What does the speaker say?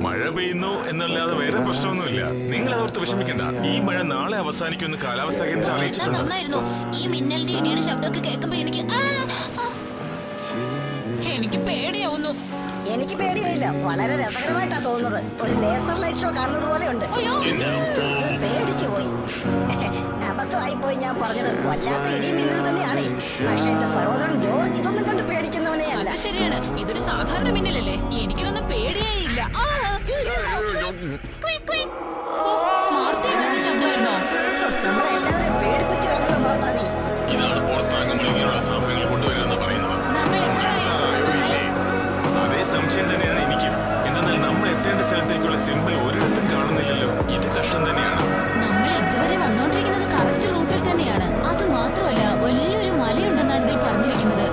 മഴ പെയ്യുന്നു എന്നല്ലാതെ വേറെ പ്രശ്നമൊന്നുമില്ല. നിങ്ങൾ അതോർത്ത് വിഷമിക്കണ്ട. ഈ മഴ നാളെ അവസാനിക്കുമെന്ന് കാലാവസ്ഥാ കേന്ദ്രം അറിയിച്ചിട്ടുണ്ട്. നന്നായിരുന്നു. ഈ മിന്നലിന്റെ ഇടിയുടെ ശബ്ദമൊക്കെ കേൾക്കുമ്പോ എനിക്ക് പേടിയാവുന്നു. എനിക്ക് പേടിയായില്ല, വളരെ രസകരമായിട്ടാ തോന്നുന്നത്. ഒരു ലേസർ ലൈറ്റ് ഷോ കാണുന്നത് പോലെ ഉണ്ട്. പേടിച്ചു പോയി. അബദ്ധമായി പോയി ഞാൻ പറഞ്ഞത്. വല്ലാത്ത ഇടി മിന്നൽ തന്നെയാണ്. പക്ഷെ എന്റെ സഹോദരൻ ജോർജ് ഇതൊന്നും കണ്ട് പേടിക്കുന്നവനെ അല്ല. ശരിയാണ്, ഇതൊരു സാധാരണ മിന്നലല്ലേ. എനിക്കിതൊന്നും പേടിയായില്ല. ശബ്ദമായിരുന്നോ? നമ്മളെല്ലാവരെയും പേടിപ്പിച്ചു കളഞ്ഞോ മാർത്താ നീ. ഇതാണ് പുറത്തിറങ്ങുമ്പോൾ ഇങ്ങനെയുള്ള സാധനങ്ങൾ കൊണ്ടുവരുമെന്ന് പറയുന്നത്. അതേ സംശയം തന്നെയാണ് എനിക്കും. എന്നാൽ നമ്മൾ എത്തേണ്ട സ്ഥലത്തേക്കുള്ള സിമ്പിൾ ഒരിടത്തും കാണുന്നില്ലല്ലോ. ഇത് കഷ്ടം തന്നെയാണ്. നമ്മൾ ഇതുവരെ വന്നോണ്ടിരിക്കുന്നത് കറക്റ്റ് റൂട്ടിൽ തന്നെയാണ്. അത് മാത്രമല്ല, വലിയൊരു മലയുണ്ടെന്നാണ് ഇതിൽ പറഞ്ഞിരിക്കുന്നത്.